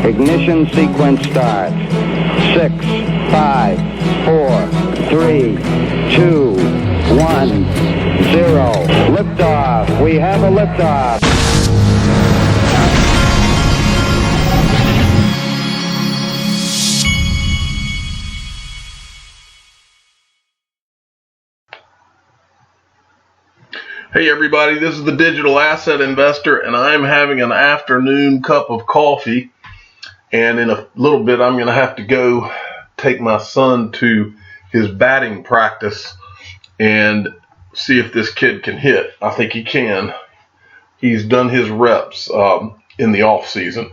Ignition sequence starts. 6, 5, 4, 3, 2, 1, 0. Liftoff. We have a liftoff. Hey everybody, this is the Digital Asset Investor, and I'm having an afternoon cup of coffee, and in a little bit I'm going to have to go take my son to his batting practice and see if this kid can hit. I think he can. He's done his reps in the off season.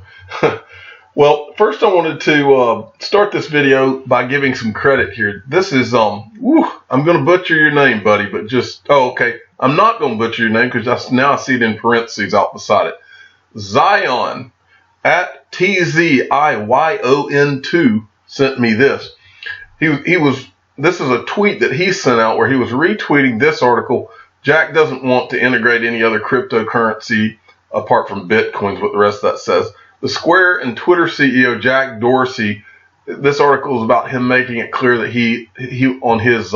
Well, first I wanted to start this video by giving some credit here. This is, I'm going to butcher your name, buddy, but just, okay. I'm not going to butcher your name because now I see it in parentheses out beside it. Zion at TZIYON2 sent me this. This is a tweet that he sent out where he was retweeting this article. Jack doesn't want to integrate any other cryptocurrency apart from Bitcoin, is what the rest of that says. The Square and Twitter CEO Jack Dorsey, this article is about him making it clear that he on his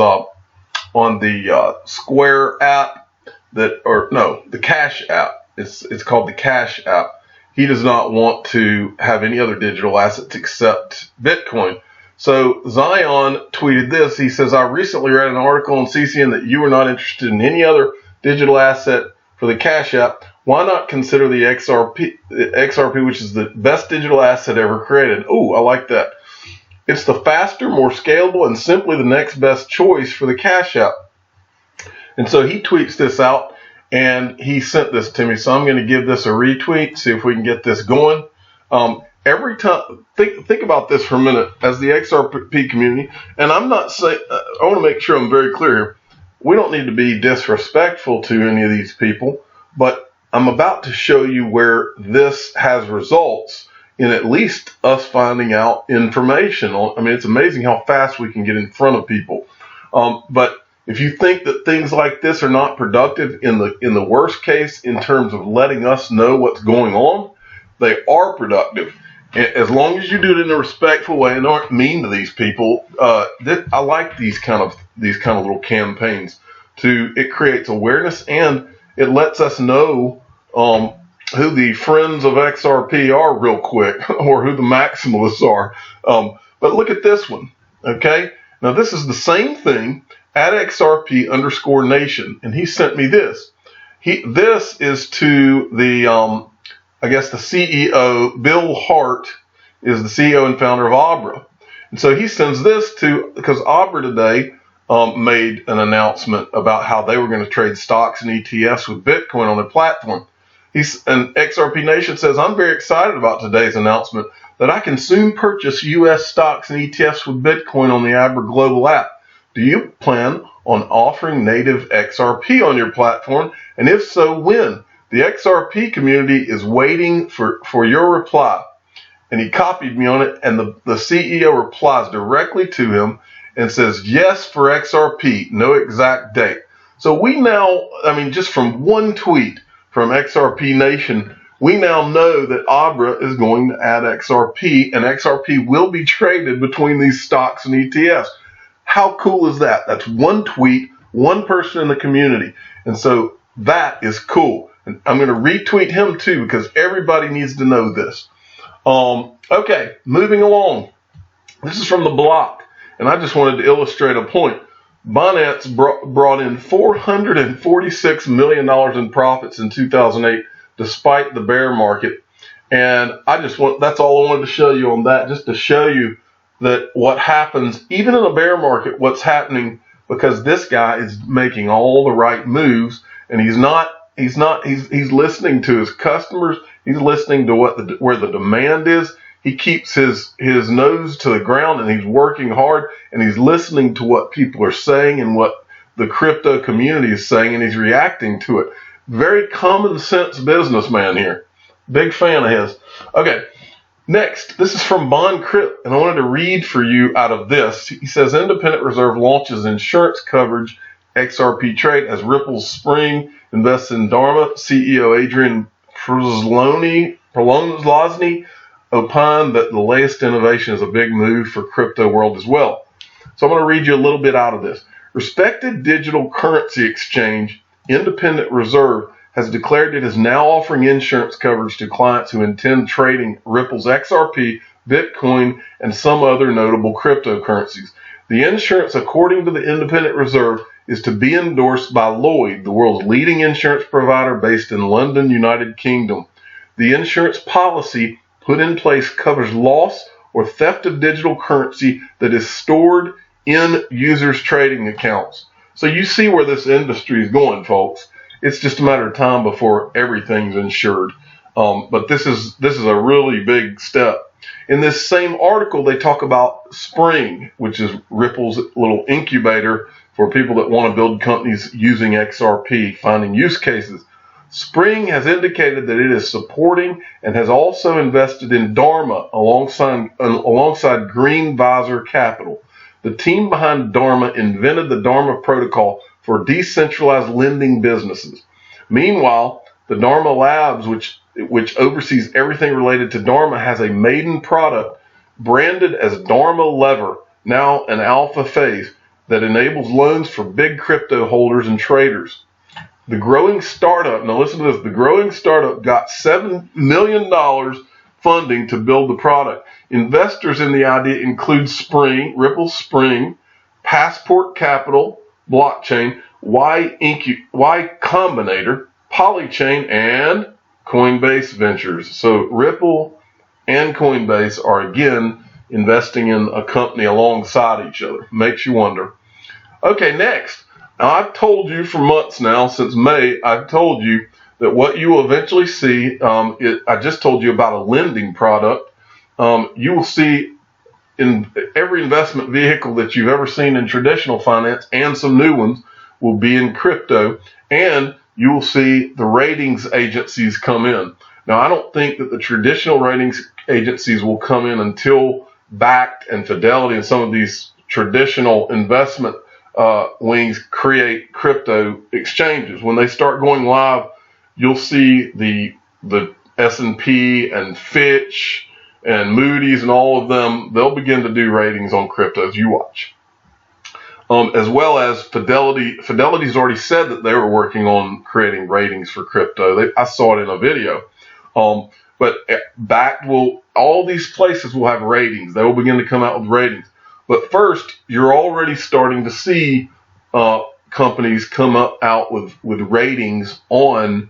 on the Square app, the Cash app. It's called the Cash app. He does not want to have any other digital assets except Bitcoin. So Zion tweeted this. He says, I recently read an article on CCN that you are not interested in any other digital asset for the Cash app. Why not consider the XRP, which is the best digital asset ever created? Oh, I like that. It's the faster, more scalable, and simply the next best choice for the Cash app. And so he tweets this out, and he sent this to me. So I'm going to give this a retweet, see if we can get this going. Every time, think about this for a minute as the XRP community. And I'm not saying, I want to make sure I'm very clear here. We don't need to be disrespectful to any of these people, but I'm about to show you where this has results in at least us finding out information. I mean, it's amazing how fast we can get in front of people. But if you think that things like this are not productive in the worst case in terms of letting us know what's going on, they are productive. As long as you do it in a respectful way and aren't mean to these people. I like these kind of little campaigns. It creates awareness and it lets us know who the friends of XRP are real quick, or who the maximalists are. But look at this one, okay? Now this is the same thing at XRP_nation, and he sent me this. This is to the, I guess the CEO, Bill Hart is the CEO and founder of Abra. And so he sends this because Abra today made an announcement about how they were going to trade stocks and ETFs with Bitcoin on their platform. And XRP Nation says, I'm very excited about today's announcement that I can soon purchase U.S. stocks and ETFs with Bitcoin on the Abra global app. Do you plan on offering native XRP on your platform? And if so, when? The XRP community is waiting for your reply. And he copied me on it, and the CEO replies directly to him and says, yes for XRP, no exact date. So we now, just from one tweet from XRP Nation, we now know that Abra is going to add XRP, and XRP will be traded between these stocks and ETFs. How cool is that? That's one tweet, one person in the community. And so that is cool. And I'm going to retweet him too, because everybody needs to know this. Okay, moving along. This is from the block, and I just wanted to illustrate a point. Binance brought in $446 million in profits in 2008, despite the bear market. And that's all I wanted to show you on that, just to show you that what happens, even in a bear market, what's happening, because this guy is making all the right moves, and he's listening to his customers. He's listening to where the demand is. He keeps his nose to the ground, and he's working hard, and he's listening to what people are saying and what the crypto community is saying, and he's reacting to it. Very common sense businessman here. Big fan of his. Okay, next, this is from Bond Crypt, and I wanted to read for you out of this. He says, Independent Reserve launches insurance coverage XRP trade as Ripple's Spring invests in Dharma. CEO Adrian Prolozny opined that the latest innovation is a big move for crypto world as well. So I'm going to read you a little bit out of this. Respected digital currency exchange Independent Reserve has declared it is now offering insurance coverage to clients who intend trading Ripple's XRP, Bitcoin, and some other notable cryptocurrencies. The insurance, according to the Independent Reserve, is to be endorsed by Lloyd, the world's leading insurance provider based in London, United Kingdom. The insurance policy put in place covers loss or theft of digital currency that is stored in users' trading accounts. So you see where this industry is going, folks. It's just a matter of time before everything's insured. But this is a really big step. In this same article, they talk about Xpring, which is Ripple's little incubator for people that want to build companies using XRP, finding use cases. Xpring has indicated that it is supporting and has also invested in Dharma alongside Green Visor Capital. The team behind Dharma invented the Dharma protocol for decentralized lending businesses. Meanwhile, the Dharma Labs, which oversees everything related to Dharma, has a maiden product branded as Dharma Lever, now an alpha phase, that enables loans for big crypto holders and traders. The growing startup, now listen to this, the growing startup got $7 million funding to build the product. Investors in the idea include Xpring, Ripple Xpring, Passport Capital, Blockchain, Y Combinator, Polychain, and Coinbase Ventures. So Ripple and Coinbase are again investing in a company alongside each other. Makes you wonder. Okay, next. Now I've told you for months now, since May, I've told you that what you will eventually see, I just told you about a lending product. You will see in every investment vehicle that you've ever seen in traditional finance, and some new ones will be in crypto, and you will see the ratings agencies come in. Now, I don't think that the traditional ratings agencies will come in until Bakkt and Fidelity and some of these traditional investment wings create crypto exchanges. When they start going live, you'll see the S&P and Fitch and Moody's and all of them, they'll begin to do ratings on cryptos. You watch. As well as Fidelity. Fidelity's already said that they were working on creating ratings for crypto. I saw it in a video. But Bakkt all these places will have ratings. They will begin to come out with ratings. But first, you're already starting to see companies come out with ratings on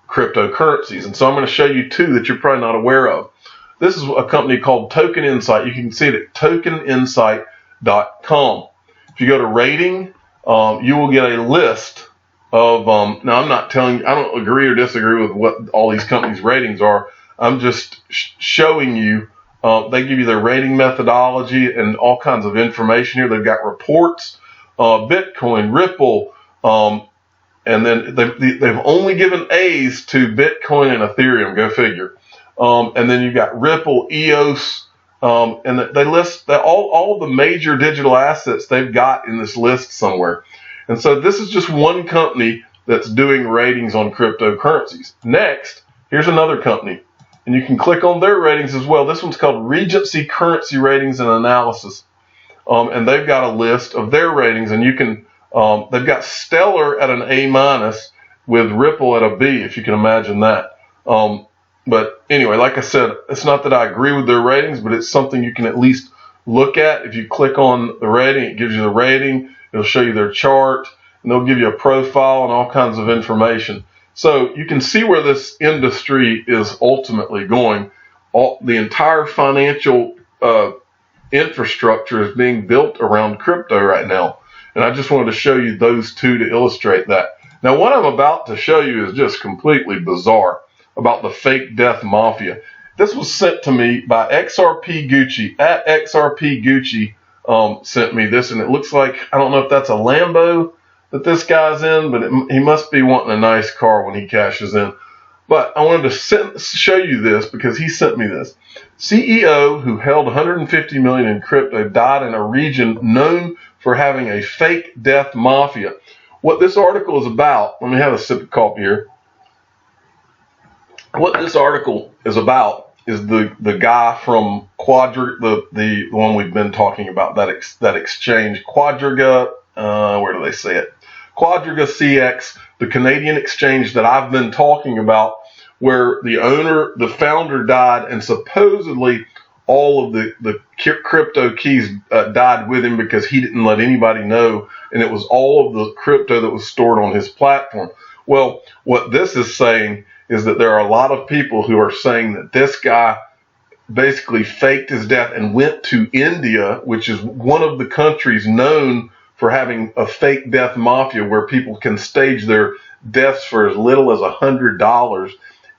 cryptocurrencies. And so I'm going to show you two that you're probably not aware of. This is a company called Token Insight. You can see it at tokeninsight.com. If you go to rating, you will get a list of, now I'm not telling you, I don't agree or disagree with what all these companies' ratings are. I'm just showing you, they give you their rating methodology and all kinds of information here. They've got reports, Bitcoin, Ripple, and then they've only given A's to Bitcoin and Ethereum, go figure. And then you've got Ripple, EOS, and they list all the major digital assets they've got in this list somewhere. And so this is just one company that's doing ratings on cryptocurrencies. Next, here's another company, and you can click on their ratings as well. This one's called Regency Currency Ratings and Analysis, and they've got a list of their ratings, and you can they've got Stellar at an A- with Ripple at a B, if you can imagine that. But anyway, like I said, it's not that I agree with their ratings, but it's something you can at least look at. If you click on the rating, it gives you the rating. It'll show you their chart, and they'll give you a profile and all kinds of information. So you can see where this industry is ultimately going. The entire financial infrastructure is being built around crypto right now. And I just wanted to show you those two to illustrate that. Now, what I'm about to show you is just completely bizarre about the fake death mafia. This was sent to me by XRP Gucci. At XRP Gucci sent me this, and it looks like, I don't know if that's a Lambo that this guy's in, but he must be wanting a nice car when he cashes in. But I wanted to show you this because he sent me this. CEO who held 150 million in crypto died in a region known for having a fake death mafia. What this article is about, let me have a sip of coffee here. What this article is about is the guy from Quadriga, the one we've been talking about, that exchange, Quadriga. Where do they say it? Quadriga CX, the Canadian exchange that I've been talking about, where the founder died, and supposedly all of the crypto keys died with him because he didn't let anybody know, and it was all of the crypto that was stored on his platform. Well, what this is saying is that there are a lot of people who are saying that this guy basically faked his death and went to India, which is one of the countries known for having a fake death mafia where people can stage their deaths for as little as $100.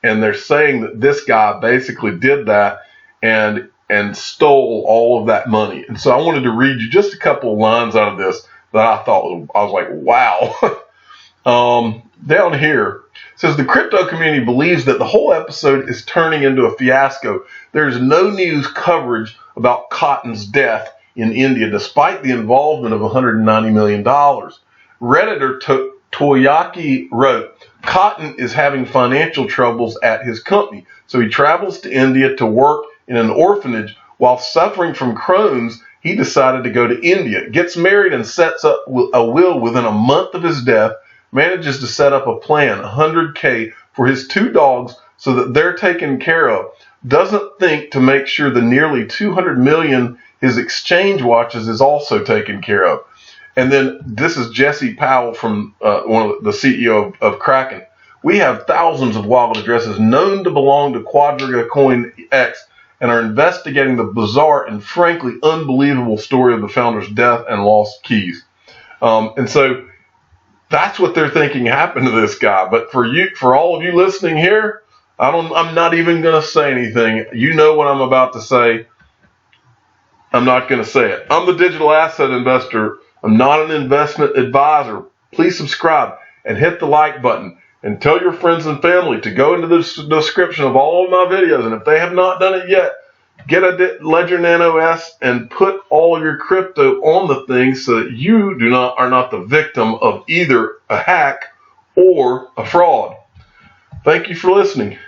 And they're saying that this guy basically did that and stole all of that money. And so I wanted to read you just a couple of lines out of this that I thought, I was like, wow. Down here, it says the crypto community believes that the whole episode is turning into a fiasco. There's no news coverage about Cotton's death in India, despite the involvement of $190 million. Redditor Toyaki wrote, Cotton is having financial troubles at his company, so he travels to India to work in an orphanage. While suffering from Crohn's, he decided to go to India, gets married and sets up a will within a month of his death, manages to set up a plan, $100K, for his 2 dogs so that they're taken care of, doesn't think to make sure the nearly $200 million his exchange watches is also taken care of. And then this is Jesse Powell from one of the CEO of Kraken. We have thousands of wallet addresses known to belong to Quadriga Coin X and are investigating the bizarre and frankly unbelievable story of the founder's death and lost keys. And so that's what they're thinking happened to this guy. But for all of you listening here, I'm not even going to say anything. You know what I'm about to say. I'm not going to say it. I'm the digital asset investor. I'm not an investment advisor. Please subscribe and hit the like button and tell your friends and family to go into the description of all of my videos. And if they have not done it yet, get a Ledger Nano S and put all of your crypto on the thing so that you are not the victim of either a hack or a fraud. Thank you for listening.